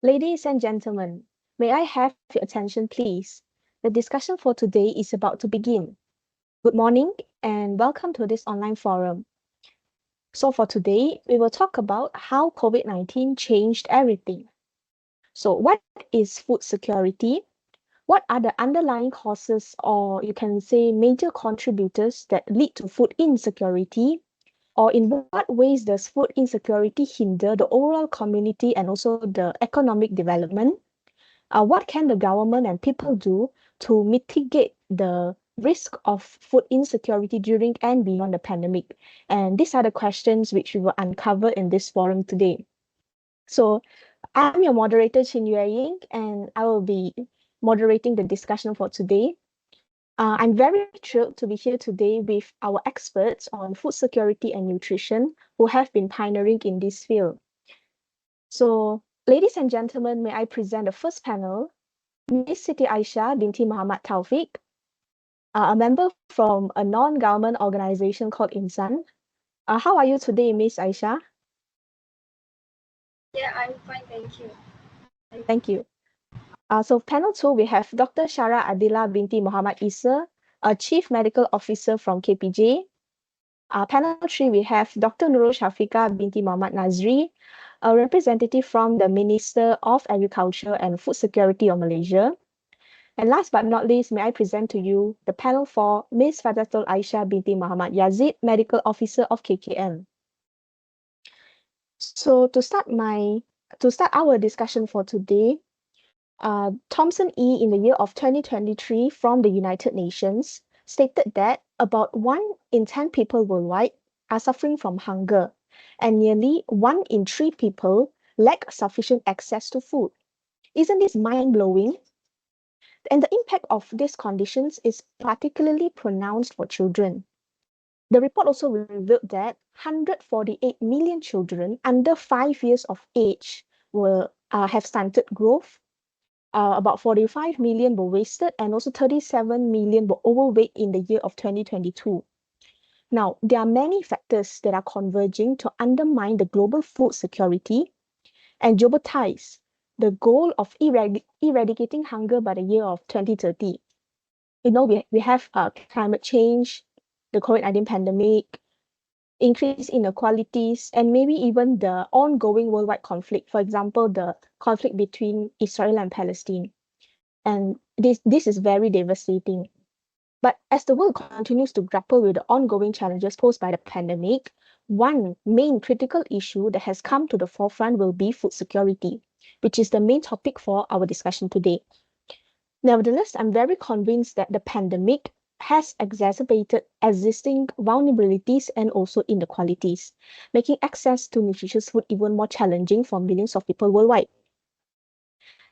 Ladies and gentlemen, may I have your attention, please? The discussion for today is about to begin. Good morning and welcome to this online forum. So, for today, we will talk about how COVID-19 changed everything. So, what is food security? What are the underlying causes, or you can say major contributors that lead to food insecurity? Or in what ways does food insecurity hinder the overall community and also the economic development? What can the government and people do to mitigate the risk of food insecurity during and beyond the pandemic? And these are the questions which we will uncover in this forum today. So I'm your moderator, Chin Yue Ying, and I will be moderating the discussion for today. I'm very thrilled to be here today with our experts on food security and nutrition who have been pioneering in this field. So, ladies and gentlemen, may I present the first panel, Miss Siti Aisyah binti Muhammad Taufik, a member from a non-government organization called Insan. How are you today, Miss Aisyah? Yeah, I'm fine, thank you. Thank you. So panel 2, we have Dr. Shara Adila binti Muhammad Isa, a Chief Medical Officer from KPJ. Panel 3, we have Dr. Nurul Shafika binti Muhammad Nazri, a representative from the Minister of Agriculture and Food Security of Malaysia. And last but not least, may I present to you the panel for Ms. Fadatul Aisyah binti Muhammad Yazid, Medical Officer of KKM. So to start our discussion for today, Thomson E in the year of 2023 from the United Nations stated that about 1 in 10 people worldwide are suffering from hunger, and nearly 1 in 3 people lack sufficient access to food. Isn't this mind-blowing? And the impact of these conditions is particularly pronounced for children. The report also revealed that 148 million children under 5 years of age will have stunted growth. About 45 million were wasted, and also 37 million were overweight in the year of 2022. Now, there are many factors that are converging to undermine the global food security and jeopardize the goal of eradicating hunger by the year of 2030. We have climate change, the COVID-19 pandemic, increased inequalities, and maybe even the ongoing worldwide conflict, for example, the conflict between Israel and Palestine. And this is very devastating. But as the world continues to grapple with the ongoing challenges posed by the pandemic, one main critical issue that has come to the forefront will be food security, which is the main topic for our discussion today. Nevertheless, I'm very convinced that the pandemic has exacerbated existing vulnerabilities and also inequalities, making access to nutritious food even more challenging for millions of people worldwide.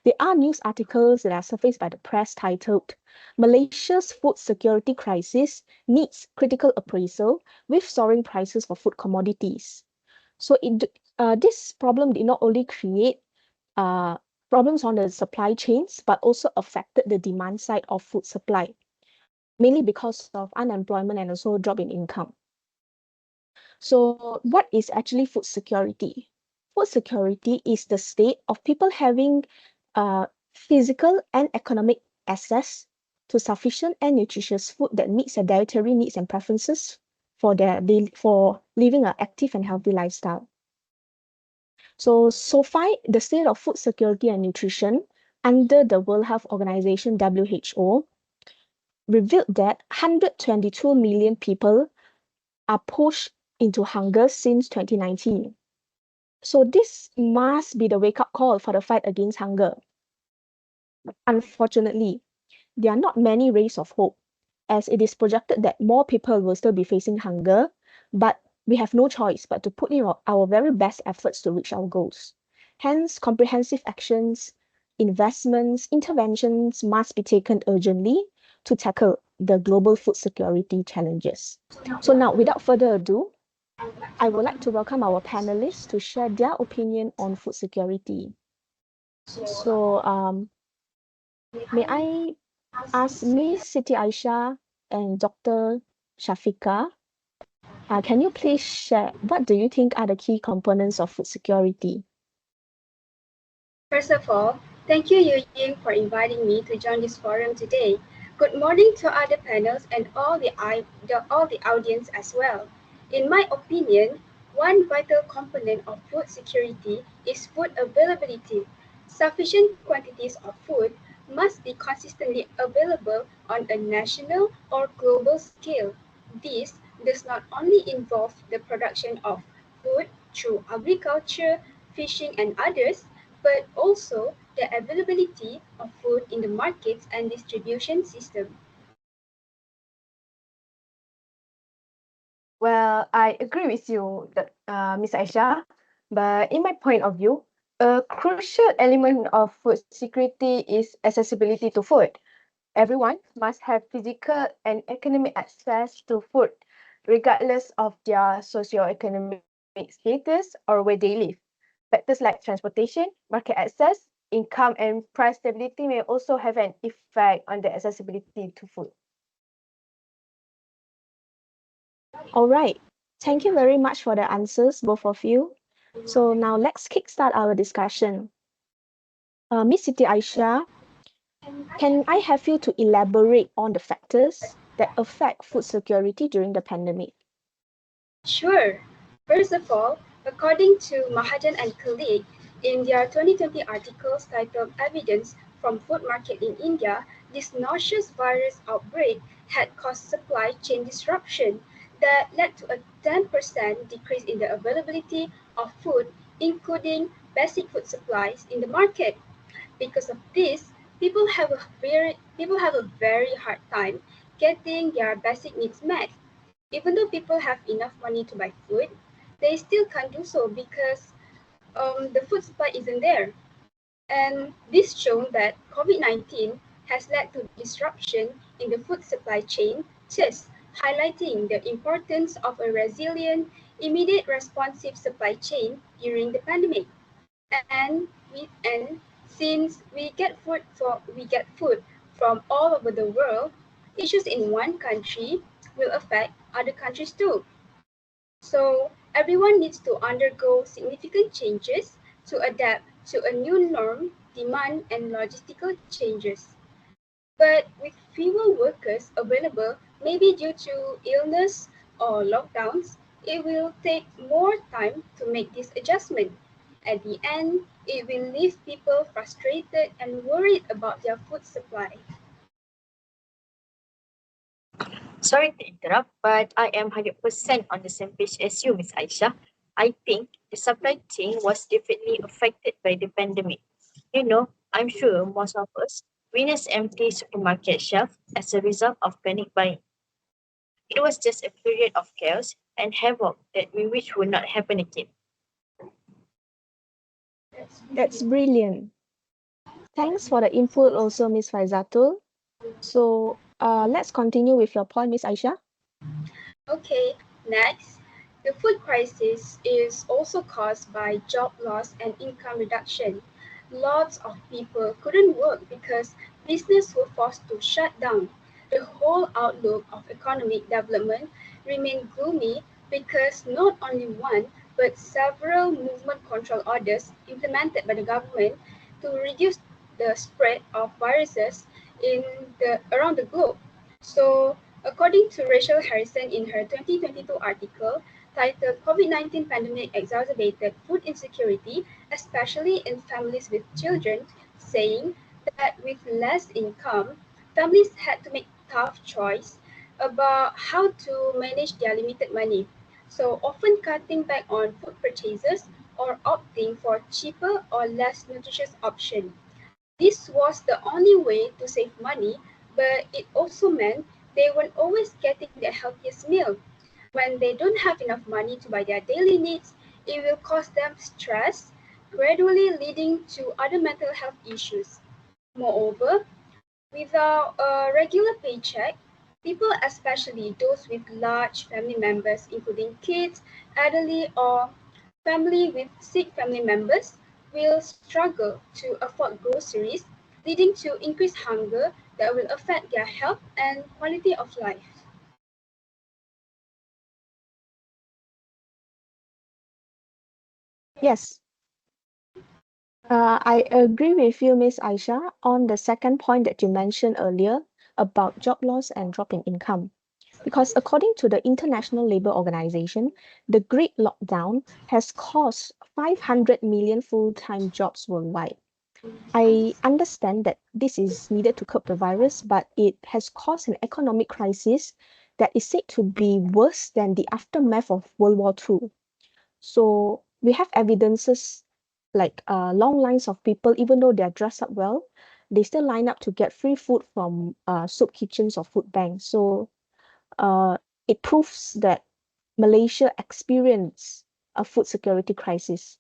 There are news articles that are surfaced by the press titled, Malaysia's Food Security Crisis Needs Critical Appraisal with Soaring Prices for Food Commodities. So this problem did not only create problems on the supply chains, but also affected the demand side of food supply, mainly because of unemployment and also drop in income. So what is actually food security? Food security is the state of people having physical and economic access to sufficient and nutritious food that meets their dietary needs and preferences for living an active and healthy lifestyle. So far, the state of food security and nutrition under the World Health Organization (WHO) revealed that 122 million people are pushed into hunger since 2019. So this must be the wake-up call for the fight against hunger. Unfortunately, there are not many rays of hope, as it is projected that more people will still be facing hunger, but we have no choice but to put in our very best efforts to reach our goals. Hence, comprehensive actions, investments, interventions must be taken urgently to tackle the global food security challenges. So now, without further ado, I would like to welcome our panelists to share their opinion on food security. So, may I ask Ms. Siti Aisyah and Dr. Shafika, can you please share what do you think are the key components of food security? First of all, thank you, Eugene, for inviting me to join this forum today. Good morning to other panels and all the audience as well. In my opinion, one vital component of food security is food availability. Sufficient quantities of food must be consistently available on a national or global scale. This does not only involve the production of food through agriculture, fishing, and others, but also the availability of food in the markets and distribution system. Well, I agree with you, Ms. Aisha, but in my point of view, a crucial element of food security is accessibility to food. Everyone must have physical and economic access to food, regardless of their socioeconomic status or where they live. Factors like transportation, market access, income, and price stability may also have an effect on the accessibility to food. All right. Thank you very much for the answers, both of you. So now let's kickstart our discussion. Miss Siti Aisha, can I have you to elaborate on the factors that affect food security during the pandemic? Sure. First of all, according to Mahajan and colleague, in their 2020 articles titled Evidence from Food Market in India, this nauseous virus outbreak had caused supply chain disruption that led to a 10% decrease in the availability of food, including basic food supplies in the market. Because of this, people have a very hard time getting their basic needs met. Even though people have enough money to buy food, they still can't do so because the food supply isn't there. And this shows that COVID-19 has led to disruption in the food supply chain, thus highlighting the importance of a resilient, immediate responsive supply chain during the pandemic. And since we get food from all over the world, issues in one country will affect other countries too. So everyone needs to undergo significant changes to adapt to a new norm, demand, and logistical changes. But with fewer workers available, maybe due to illness or lockdowns, it will take more time to make this adjustment. At the end, it will leave people frustrated and worried about their food supply. Sorry to interrupt, but I am 100% on the same page as you, Miss Aisha. I think the supply chain was definitely affected by the pandemic. I'm sure most of us witnessed empty supermarket shelves as a result of panic buying. It was just a period of chaos and havoc that we wish would not happen again. That's brilliant. Thanks for the input also, Miss Faizatul. So let's continue with your point, Miss Aisha. Okay, next. The food crisis is also caused by job loss and income reduction. Lots of people couldn't work because business were forced to shut down. The whole outlook of economic development remained gloomy because not only one but several movement control orders implemented by the government to reduce the spread of viruses around the globe. So, according to Rachel Harrison in her 2022 article titled COVID-19 Pandemic Exacerbated Food Insecurity, especially in families with children, saying that with less income, families had to make tough choice about how to manage their limited money. So, often cutting back on food purchases or opting for cheaper or less nutritious options. This was the only way to save money, but it also meant they weren't always getting the healthiest meal. When they don't have enough money to buy their daily needs, it will cause them stress, gradually leading to other mental health issues. Moreover, without a regular paycheck, people, especially those with large family members, including kids, elderly, or family with sick family members, will struggle to afford groceries, leading to increased hunger that will affect their health and quality of life. Yes. I agree with you, Miss Aisha, on the second point that you mentioned earlier about job loss and drop in income. Because according to the International Labour Organization, the Great Lockdown has cost 500 million full-time jobs worldwide. I understand that this is needed to curb the virus, but it has caused an economic crisis that is said to be worse than the aftermath of World War II. So we have evidences like long lines of people, even though they're dressed up well, they still line up to get free food from soup kitchens or food banks. So uh, it proves that Malaysia experienced a food security crisis.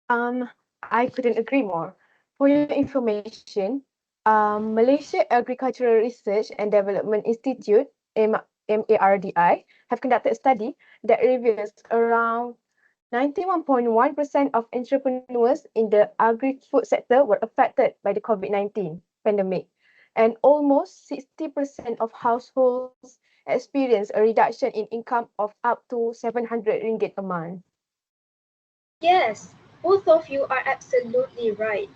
I couldn't agree more. For your information, Malaysia Agricultural Research and Development Institute, MARDI, have conducted a study that reveals around 91.1% of entrepreneurs in the agri-food sector were affected by the COVID-19 pandemic, and almost 60% of households experienced a reduction in income of up to 700 ringgit a month. Yes, both of you are absolutely right.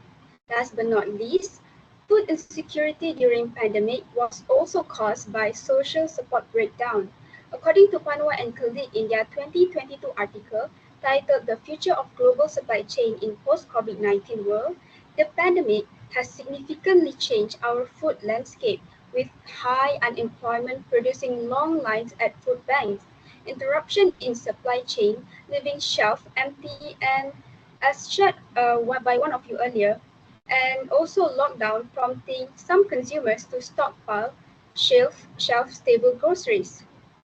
Last but not least, food insecurity during pandemic was also caused by social support breakdown. According to Panwa and colleague in their 2022 article titled The Future of Global Supply Chain in Post-COVID-19 World, the pandemic has significantly changed our food landscape with high unemployment producing long lines at food banks, interruption in supply chain leaving shelf empty and as shared by one of you earlier, and also lockdown prompting some consumers to stockpile shelf stable groceries.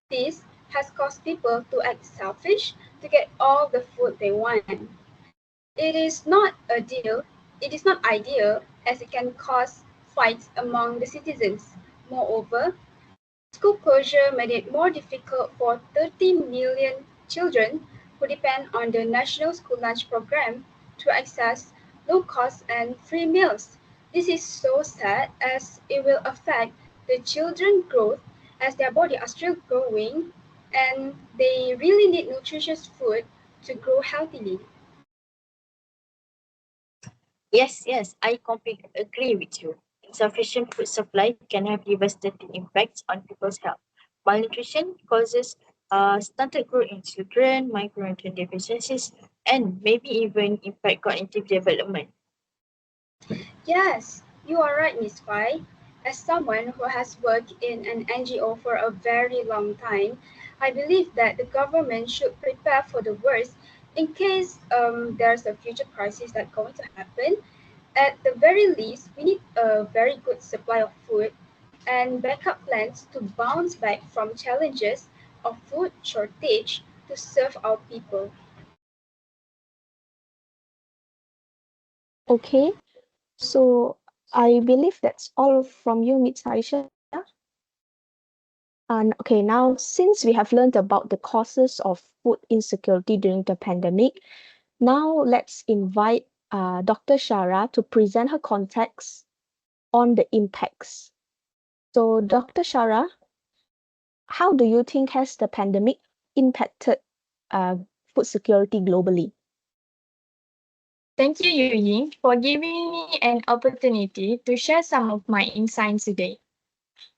This has caused people to act selfish to get all the food they want. It is not ideal. It is not ideal as it can cause fights among the citizens. Moreover, school closure made it more difficult for 30 million children who depend on the National School Lunch Program to access low cost and free meals. This is so sad as it will affect the children's growth as their body are still growing and they really need nutritious food to grow healthily. Yes, I completely agree with you. Insufficient food supply can have devastating impacts on people's health. Malnutrition causes stunted growth in children, micronutrient deficiencies, and maybe even impact cognitive development. Yes, you are right, Miss Fai. As someone who has worked in an NGO for a very long time, I believe that the government should prepare for the worst in case there's a future crisis that's going to happen. At the very least, we need a very good supply of food and backup plans to bounce back from challenges of food shortage to serve our people. Okay, so I believe that's all from you, Miss Aisha. And okay, now since we have learned about the causes of food insecurity during the pandemic, now let's invite Dr. Shara to present her context on the impacts. So, Dr. Shara, how do you think has the pandemic impacted uh, food security globally? Thank you, Ying, for giving me an opportunity to share some of my insights today.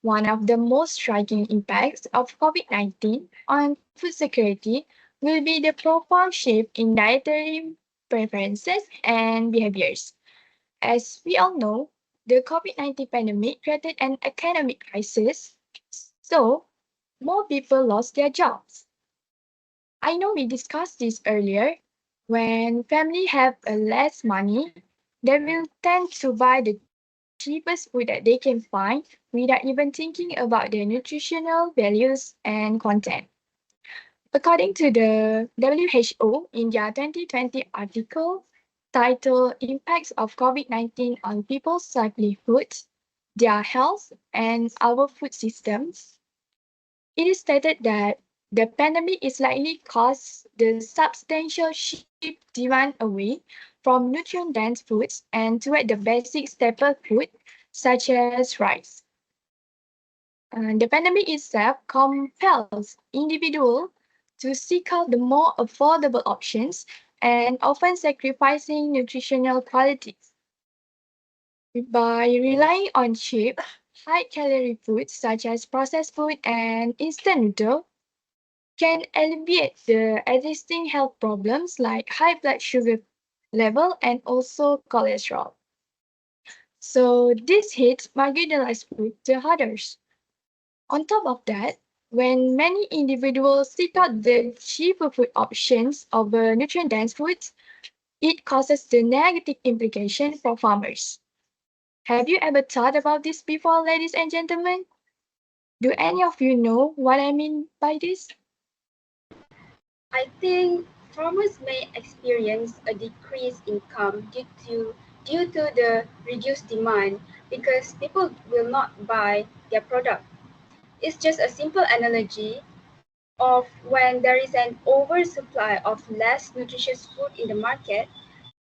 One of the most striking impacts of COVID-19 on food security will be the profound shift in dietary preferences and behaviors. As we all know, the COVID-19 pandemic created an economic crisis, so more people lost their jobs. I know we discussed this earlier. When family have a less money, they will tend to buy the cheapest food that they can find without even thinking about their nutritional values and content. According to the WHO in their 2020 article titled Impacts of COVID-19 on People's Livelihoods, Their Health, and Our Food Systems, it is stated that the pandemic is likely caused the substantial shift demand away from nutrient-dense foods and toward the basic staple food such as rice. The pandemic itself compels individuals to seek out the more affordable options and often sacrificing nutritional qualities. By relying on cheap, high-calorie foods such as processed food and instant noodle, can alleviate the existing health problems like high blood sugar level and also cholesterol. So this hits marginalized food the hardest. On top of that, when many individuals seek out the cheaper food options over nutrient-dense foods, it causes the negative implication for farmers. Have you ever thought about this before, ladies and gentlemen? Do any of you know what I mean by this? I think farmers may experience a decreased income due to the reduced demand because people will not buy their product. It's just a simple analogy of when there is an oversupply of less nutritious food in the market,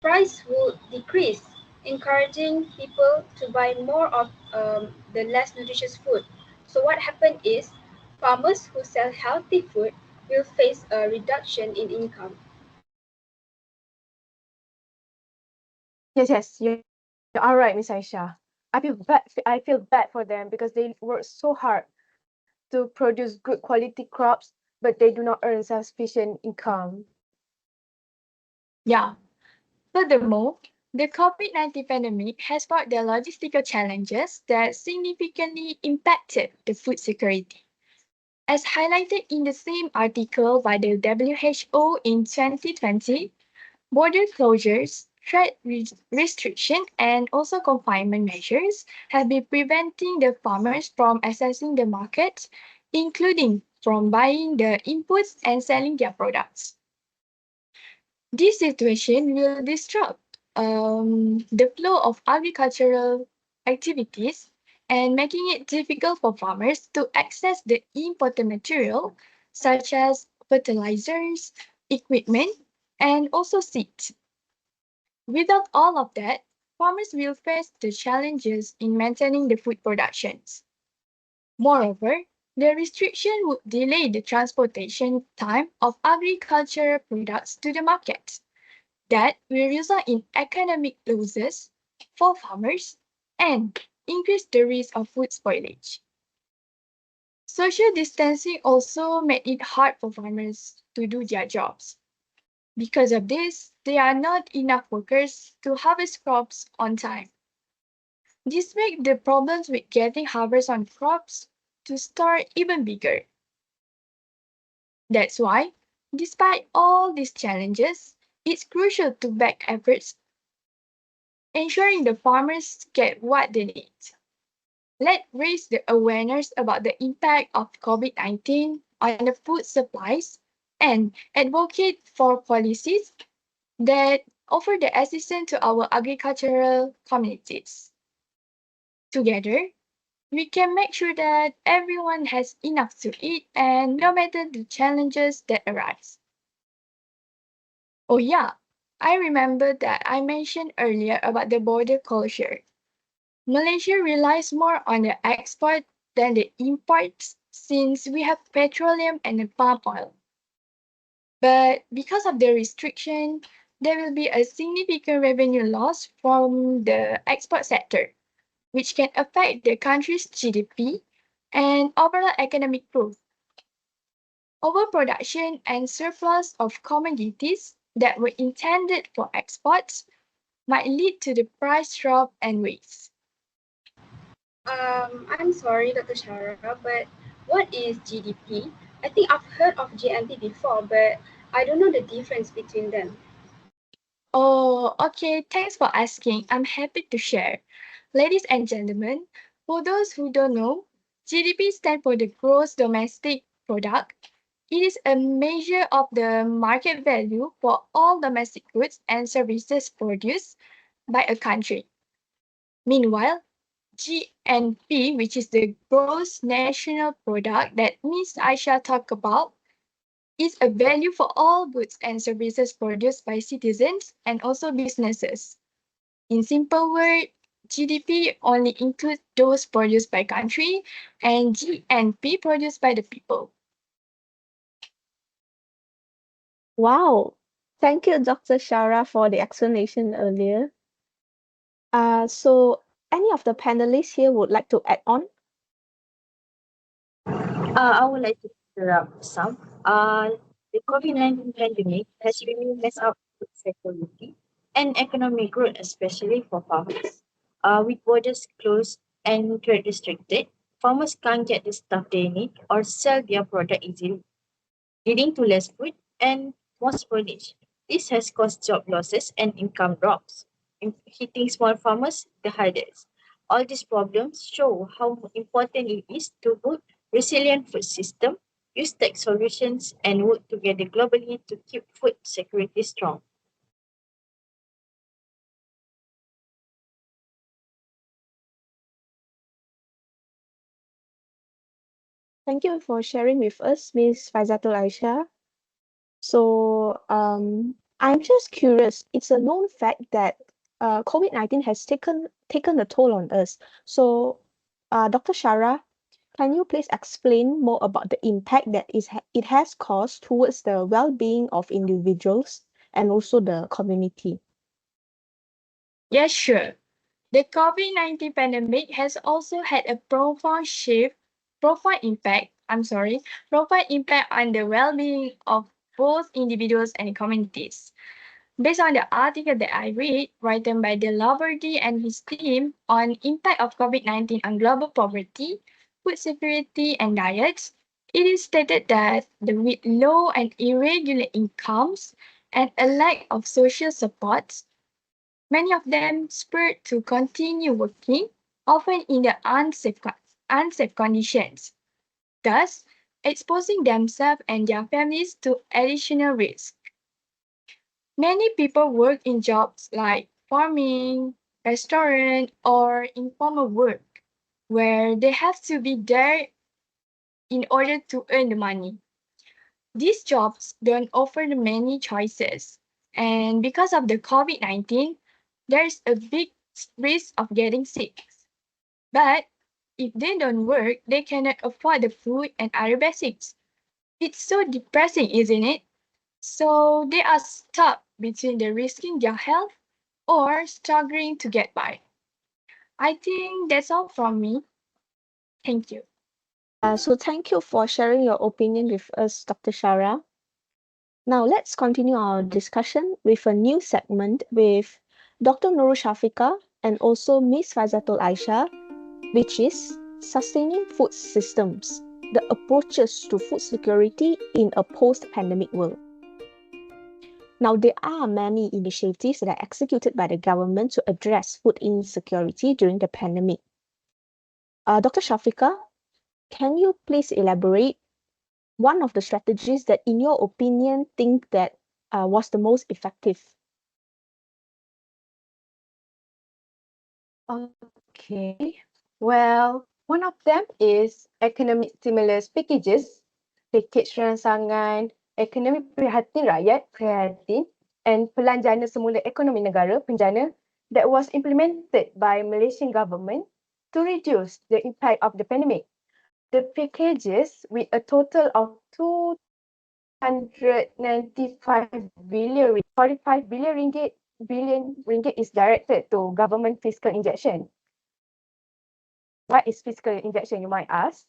price will decrease, encouraging people to buy more of the less nutritious food. So what happened is farmers who sell healthy food will face a reduction in income. Yes, you are right, Miss Aisha. I feel bad for them because they work so hard to produce good quality crops, but they do not earn sufficient income. Yeah. Furthermore, the COVID-19 pandemic has brought the logistical challenges that significantly impacted the food security. As highlighted in the same article by the WHO in 2020, border closures, trade restriction, and also confinement measures have been preventing the farmers from accessing the markets, including from buying the inputs and selling their products. This situation will disrupt the flow of agricultural activities and making it difficult for farmers to access the important material such as fertilizers, equipment, and also seeds. Without all of that, farmers will face the challenges in maintaining the food productions. Moreover, the restriction would delay the transportation time of agricultural products to the market. That will result in economic losses for farmers and increase the risk of food spoilage. Social distancing also made it hard for farmers to do their jobs. Because of this, there are not enough workers to harvest crops on time. This makes the problems with getting harvest on crops to store even bigger. That's why, despite all these challenges, it's crucial to back efforts ensuring the farmers get what they need. Let's raise the awareness about the impact of COVID-19 on the food supplies and advocate for policies that offer the assistance to our agricultural communities. Together, we can make sure that everyone has enough to eat and no matter the challenges that arise. Oh yeah, I remember that I mentioned earlier about the border closure. Malaysia relies more on the export than the imports since we have petroleum and the palm oil. But because of the restriction, there will be a significant revenue loss from the export sector, which can affect the country's GDP and overall economic growth. Overproduction and surplus of commodities that were intended for exports might lead to the price drop and waste. I'm sorry, Dr. Shara, but what is GDP? I think I've heard of GNP before, but I don't know the difference between them. Oh, okay. Thanks for asking. I'm happy to share. Ladies and gentlemen, for those who don't know, GDP stands for the gross domestic product. It is a measure of the market value for all domestic goods and services produced by a country. Meanwhile, GNP, which is the gross national product that Ms. Aisha talked about, is a value for all goods and services produced by citizens and also businesses. In simple words, GDP only includes those produced by country and GNP produced by the people. Wow. Thank you, Dr. Shara, for the explanation earlier. So any of the panelists here would like to add on? I would like to interrupt some. The COVID-19 pandemic has really messed up food security and economic growth, especially for farmers. With borders closed and trade restricted, farmers can't get the stuff they need or sell their product easily, leading to less food and more spoilage. This has caused job losses and income drops, hitting small farmers the hardest. All these problems show how important it is to build resilient food system, use tech solutions, and work together globally to keep food security strong. Thank you for sharing with us, Ms. Faizatul Aisha. So I'm just curious. It's a known fact that COVID-19 has taken a toll on us. So Dr. Shara, can you please explain more about the impact that it has caused towards the well-being of individuals and also the community? Yes, sure. The COVID-19 pandemic has also had a profound impact on the well-being of both individuals and communities. Based on the article that I read, written by De Laverty and his team on impact of COVID-19 on global poverty, food security, and diets, it is stated that with low and irregular incomes and a lack of social supports, many of them spurred to continue working, often in the unsafe conditions, thus exposing themselves and their families to additional risk. Many people work in jobs like farming, restaurant, or informal work, where they have to be there in order to earn the money. These jobs don't offer many choices, and because of the COVID-19, there's a big risk of getting sick. But if they don't work, they cannot afford the food and other basics. It's so depressing, isn't it? So they are stuck between the risking their health or struggling to get by. I think that's all from me. Thank you. So thank you for sharing your opinion with us, Dr. Shara. Now let's continue our discussion with a new segment with Dr. Nurul Shafika and also Ms. Faizatul Aisha, which is Sustaining Food Systems, the approaches to food security in a post-pandemic world. Now, there are many initiatives that are executed by the government to address food insecurity during the pandemic. Dr. Shafika, can you please elaborate one of the strategies that, in your opinion, think that was the most effective? Okay. Well, one of them is economic stimulus packages, package rangsangan, ekonomi prihatin rakyat, prihatin, and Pelan Jana Semula Ekonomi Negara, Penjana, that was implemented by Malaysian government to reduce the impact of the pandemic. The packages, with a total of 295 billion, 45 billion ringgit is directed to government fiscal injection. What is fiscal injection, you might ask?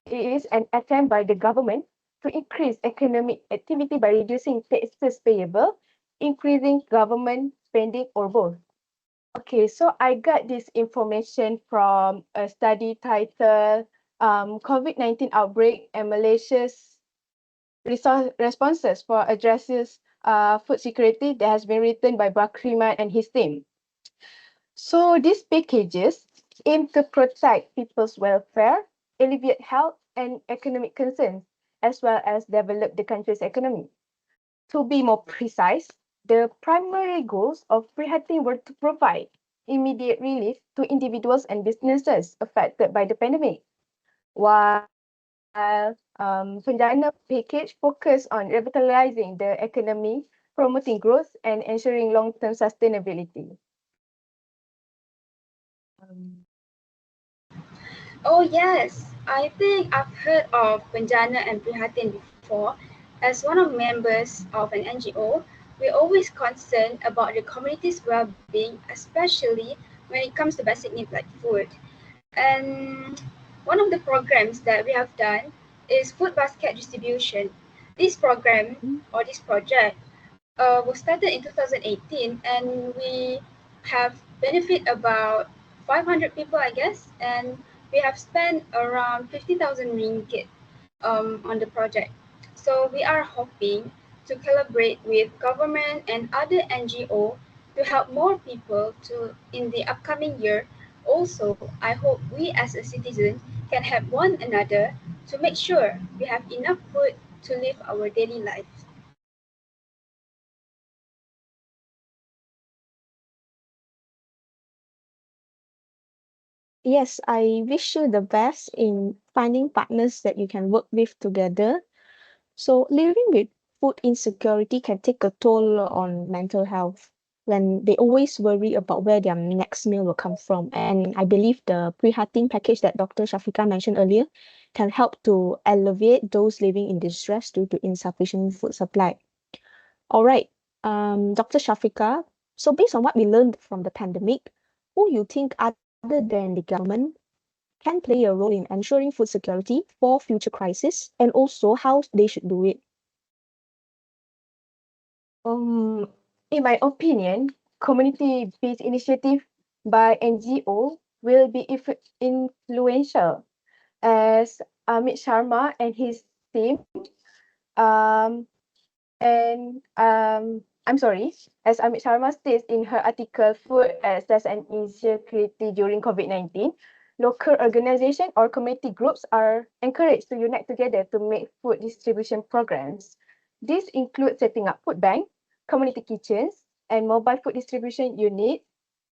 It is an attempt by the government to increase economic activity by reducing taxes payable, increasing government spending, or both. Okay, so I got this information from a study titled COVID-19 Outbreak and Malaysia's Responses for Addresses Food Security that has been written by Bakriman and his team. So these packages aim to protect people's welfare, alleviate health and economic concerns, as well as develop the country's economy. To be more precise, the primary goals of Prihatin were to provide immediate relief to individuals and businesses affected by the pandemic, while Penjana package focus on revitalizing the economy, promoting growth and ensuring long-term sustainability. Oh yes, I think I've heard of Penjana and Prihatin before. As one of members of an NGO, We're always concerned about the community's well-being, especially when it comes to basic needs like food. And one of the programs that we have done is food basket distribution. This program or this project was started in 2018, and we have benefit about 500 people, I guess, and we have spent around 50,000 ringgit on the project. So we are hoping to collaborate with government and other NGO to help more people to in the upcoming year. Also, I hope we as a citizen can help one another to make sure we have enough food to live our daily lives. Yes, I wish you the best in finding partners that you can work with together. So, living with food insecurity can take a toll on mental health when they always worry about where their next meal will come from. And I believe the pre-hearting package that Dr. Shafika mentioned earlier can help to alleviate those living in distress due to insufficient food supply. All right, Dr. Shafika, so based on what we learned from the pandemic, who you think other than the government can play a role in ensuring food security for future crises and also how they should do it? Um, in my opinion, community-based initiative by NGO will be influential as Amit Sharma and his team um, I'm sorry, as Amit Sharma states in her article, Food Access and Insecurity During COVID-19, local organizations or community groups are encouraged to unite together to make food distribution programs. This includes setting up food bank, community kitchens, and mobile food distribution units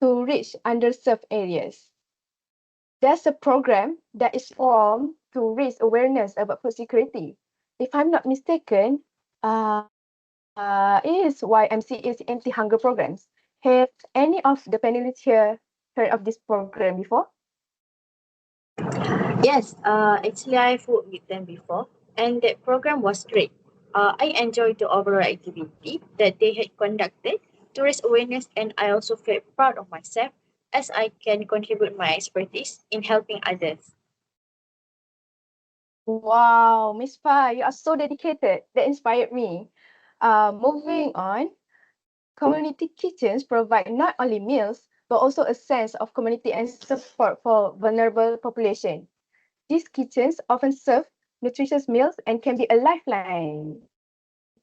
to reach underserved areas. There's a program that is formed to raise awareness about food security. If I'm not mistaken, it is YMCA's anti-hunger programs. Have any of the panelists here heard of this program before? Yes, actually I've worked with them before, and that program was great. I enjoyed the overall activity that they had conducted to raise awareness, and I also felt proud of myself as I can contribute my expertise in helping others. Wow, Miss Fa, you are so dedicated. That inspired me. Moving on, community kitchens provide not only meals, but also a sense of community and support for vulnerable population. These kitchens often serve nutritious meals and can be a lifeline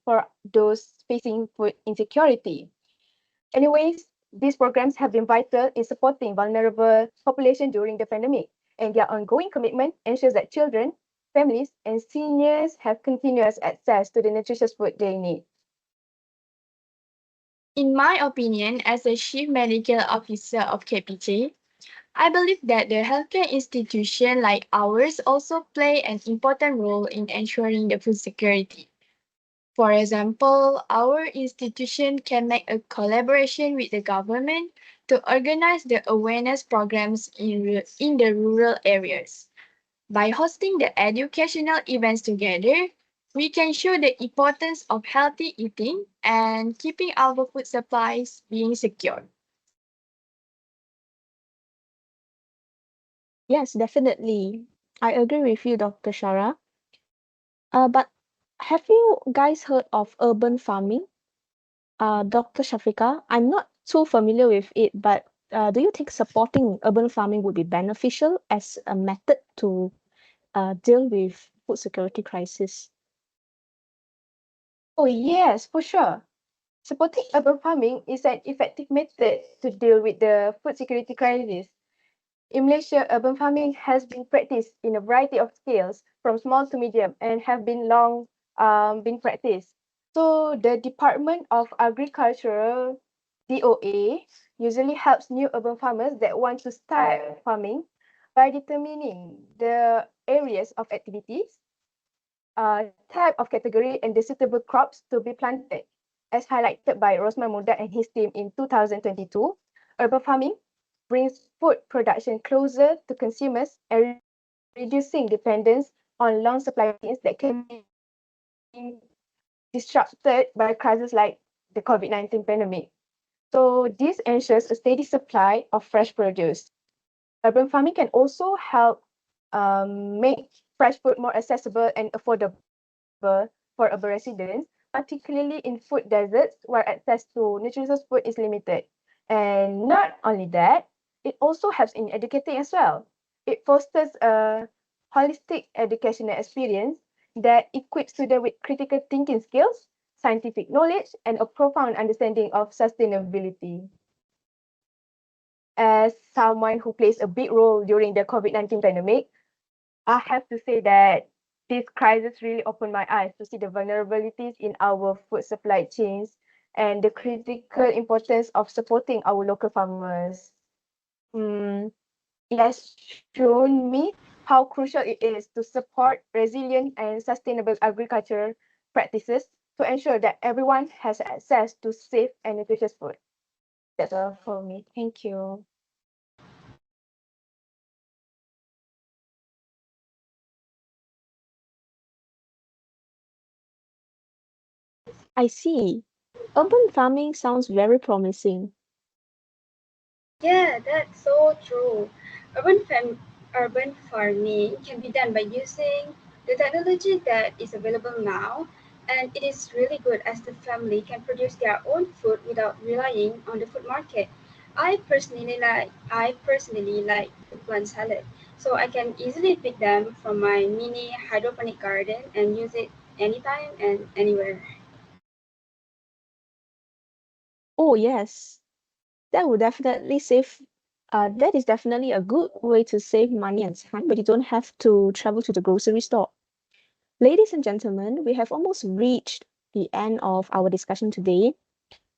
for those facing food insecurity. Anyways, these programs have been vital in supporting vulnerable population during the pandemic, and their ongoing commitment ensures that children, families, and seniors have continuous access to the nutritious food they need. In my opinion, as a Chief Medical Officer of KPJ, I believe that the healthcare institution like ours also play an important role in ensuring the food security. For example, our institution can make a collaboration with the government to organize the awareness programs in the rural areas. By hosting the educational events together, we can show the importance of healthy eating and keeping our food supplies being secure. Yes, definitely. I agree with you, Dr. Shara. But have you guys heard of urban farming? Dr. Shafika, I'm not too familiar with it, but do you think supporting urban farming would be beneficial as a method to deal with food security crisis? Oh, yes, for sure. Supporting urban farming is an effective method to deal with the food security crisis. In Malaysia, urban farming has been practiced in a variety of scales, from small to medium, and have been long been practiced. So the Department of Agriculture, DOA, usually helps new urban farmers that want to start farming by determining the areas of activities, type of category, and the suitable crops to be planted. As highlighted by Rosman Muda and his team in 2022, urban farming brings food production closer to consumers and reducing dependence on long supply chains that can be disrupted by crises like the pandemic. the COVID-19 pandemic. So this ensures a steady supply of fresh produce. Urban farming can also help make fresh food more accessible and affordable for urban residents, particularly in food deserts where access to nutritious food is limited. And not only that, it also helps in educating as well. It fosters a holistic educational experience that equips students with critical thinking skills, scientific knowledge, and a profound understanding of sustainability. As someone who plays a big role during the COVID-19 pandemic, I have to say that this crisis really opened my eyes to see the vulnerabilities in our food supply chains and the critical importance of supporting our local farmers. Mm, it has shown me how crucial it is to support resilient and sustainable agriculture practices to ensure that everyone has access to safe and nutritious food. That's all for me. Thank you. I see. Urban farming sounds very promising. Yeah, that's so true. Urban farming can be done by using the technology that is available now, and it is really good as the family can produce their own food without relying on the food market. I personally like to plant salad, so I can easily pick them from my mini hydroponic garden and use it anytime and anywhere. Oh, yes. That would definitely save. That is definitely a good way to save money and time, but you don't have to travel to the grocery store. Ladies and gentlemen, we have almost reached the end of our discussion today.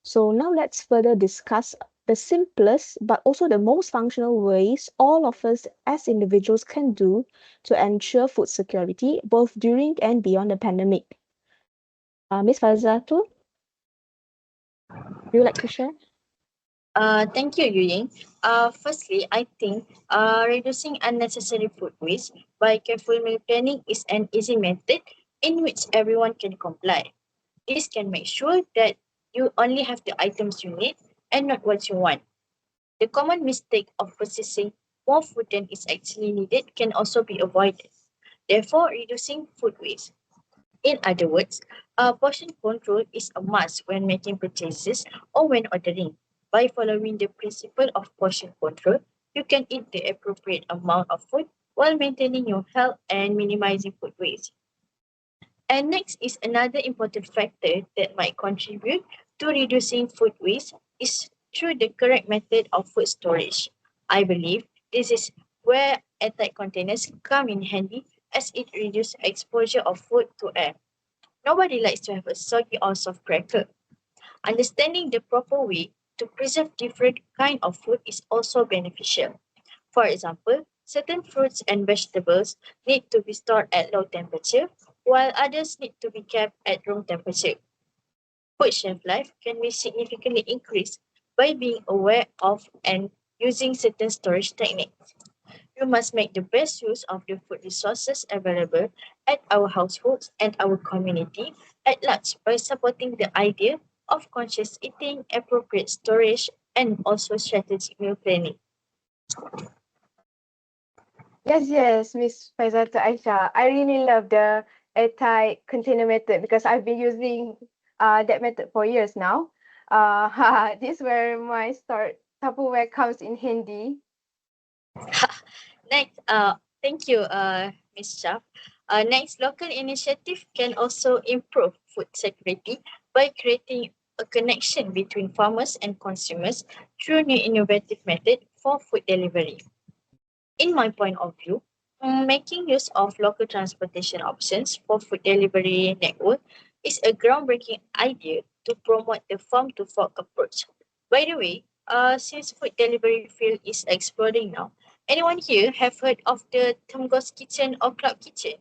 So now let's further discuss the simplest but also the most functional ways all of us as individuals can do to ensure food security both during and beyond the pandemic. Ms. Fazatul, would you like to share? Thank you, Yuying. Firstly, I think reducing unnecessary food waste by careful meal planning is an easy method in which everyone can comply. This can make sure that you only have the items you need and not what you want. The common mistake of purchasing more food than is actually needed can also be avoided. Therefore, reducing food waste. In other words, portion control is a must when making purchases or when ordering. By following the principle of portion control, you can eat the appropriate amount of food while maintaining your health and minimizing food waste. And next is another important factor that might contribute to reducing food waste is through the correct method of food storage. I believe this is where airtight containers come in handy as it reduces exposure of food to air. Nobody likes to have a soggy or soft cracker. Understanding the proper way to preserve different kind of food is also beneficial. For example, certain fruits and vegetables need to be stored at low temperature, while others need to be kept at room temperature. Food shelf life can be significantly increased by being aware of and using certain storage techniques. We must make the best use of the food resources available at our households and our community at large by supporting the idea of conscious eating, appropriate storage, and also strategic meal planning. Yes, Miss Faizata Aisha. I really love the airtight container method because I've been using that method for years now. This where my start Tupperware comes in handy. Next, thank you, Ms. Shah. Next, local initiative can also improve food security by creating a connection between farmers and consumers through new innovative method for food delivery. In my point of view, making use of local transportation options for food delivery network is a groundbreaking idea to promote the farm to fork approach. By the way, since food delivery field is exploding now, anyone here have heard of the term ghost kitchen or cloud kitchen?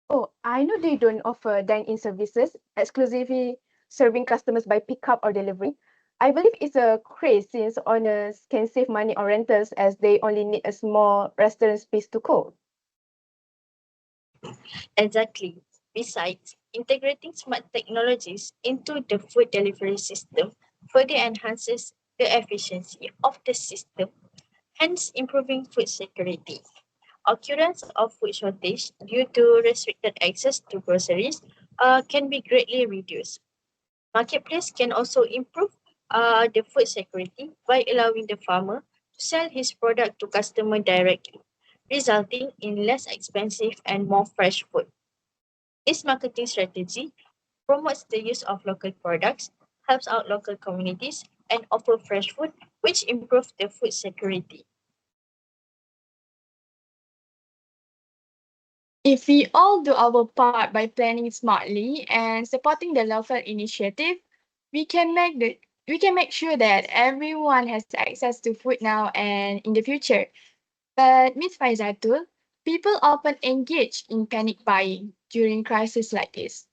Oh, I know they don't offer dine-in services, exclusively serving customers by pickup or delivery. I believe it's a craze since owners can save money on rentals as they only need a small restaurant space to cook. Exactly. Besides, integrating smart technologies into the food delivery system further enhances the efficiency of the system, hence improving food security. Occurrence of food shortage due to restricted access to groceries can be greatly reduced. Marketplace can also improve the food security by allowing the farmer to sell his product to customer directly, resulting in less expensive and more fresh food. This marketing strategy promotes the use of local products, helps out local communities, and offer fresh food, which improve the food security. If we all do our part by planning smartly and supporting the local initiative, we can make the we can make sure that everyone has access to food now and in the future. But Ms. Faizatul, people often engage in panic buying during crises like this.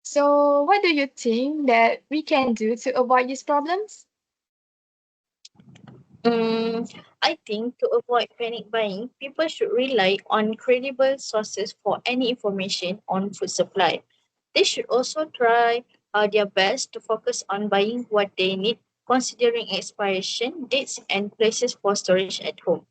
So what do you think that we can do to avoid these problems? I think to avoid panic buying, people should rely on credible sources for any information on food supply. They should also try their best to focus on buying what they need, considering expiration dates and places for storage at home.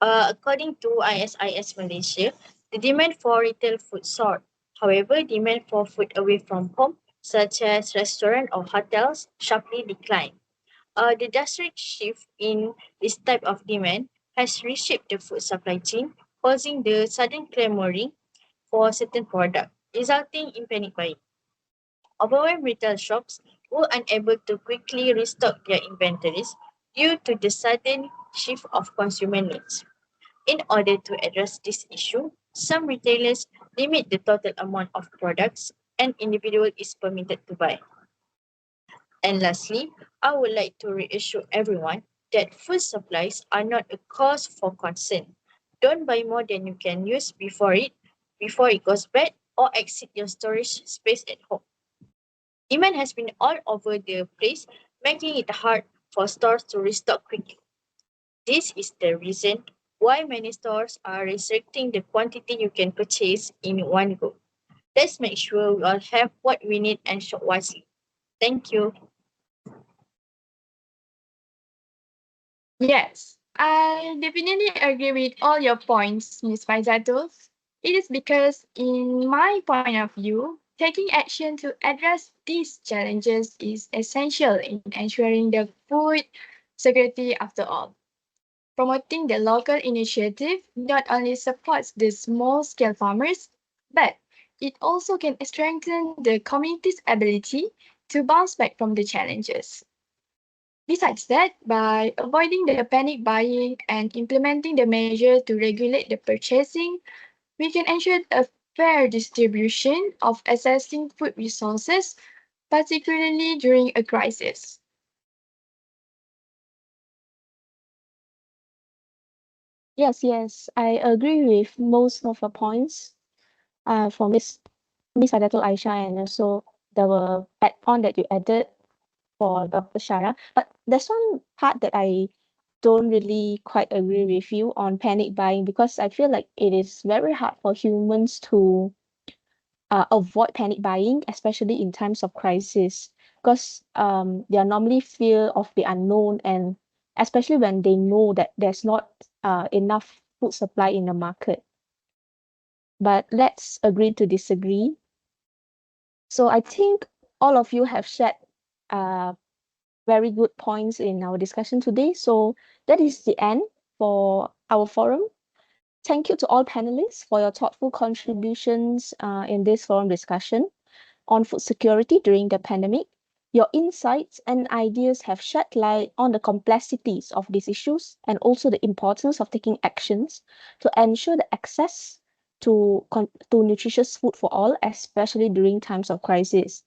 According to ISIS Malaysia, the demand for retail food soared. However, demand for food away from home, such as restaurants or hotels, sharply declined. The drastic shift in this type of demand has reshaped the food supply chain, causing the sudden clamoring for certain products, resulting in panic buying. Overwhelmed retail shops were unable to quickly restock their inventories due to the sudden shift of consumer needs. In order to address this issue, some retailers limit the total amount of products an individual is permitted to buy. And lastly, I would like to reassure everyone that food supplies are not a cause for concern. Don't buy more than you can use before it goes bad or exceed your storage space at home. Demand has been all over the place, making it hard for stores to restock quickly. This is the reason why many stores are restricting the quantity you can purchase in one go. Let's make sure we all have what we need and shop wisely. Thank you. Yes, I definitely agree with all your points, Ms. Faizatul. It is because, in my point of view, taking action to address these challenges is essential in ensuring the food security after all. Promoting the local initiative not only supports the small scale farmers, but it also can strengthen the community's ability to bounce back from the challenges. Besides that, by avoiding the panic buying and implementing the measure to regulate the purchasing, we can ensure a fair distribution of accessing food resources, particularly during a crisis. Yes, I agree with most of the points from Miss Adatul Aisha, and also the add-on that you added for Dr. Shara. But there's one part that I don't really quite agree with you on panic buying, because I feel like it is very hard for humans to avoid panic buying, especially in times of crisis, because they are normally fear of the unknown, and especially when they know that there's not enough food supply in the market. But let's agree to disagree. So I think all of you have shared uh, very good points in our discussion today. So that is the end for our forum. Thank you to all panelists for your thoughtful contributions in this forum discussion on food security during the pandemic. Your insights and ideas have shed light on the complexities of these issues and also the importance of taking actions to ensure the access to nutritious food for all, especially during times of crisis.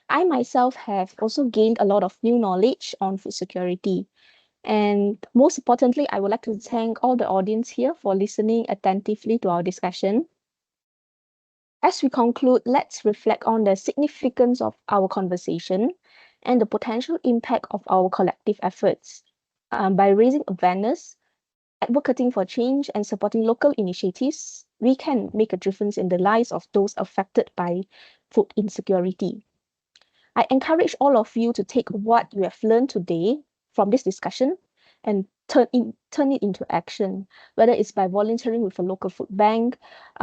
I myself have also gained a lot of new knowledge on food security. And most importantly, I would like to thank all the audience here for listening attentively to our discussion. As we conclude, let's reflect on the significance of our conversation and the potential impact of our collective efforts. By raising awareness, advocating for change, and supporting local initiatives, we can make a difference in the lives of those affected by food insecurity. I encourage all of you to take what you have learned today from this discussion and turn it into action, whether it's by volunteering with a local food bank,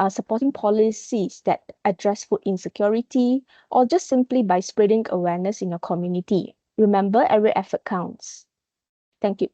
supporting policies that address food insecurity, or just simply by spreading awareness in your community. Remember, every effort counts. Thank you.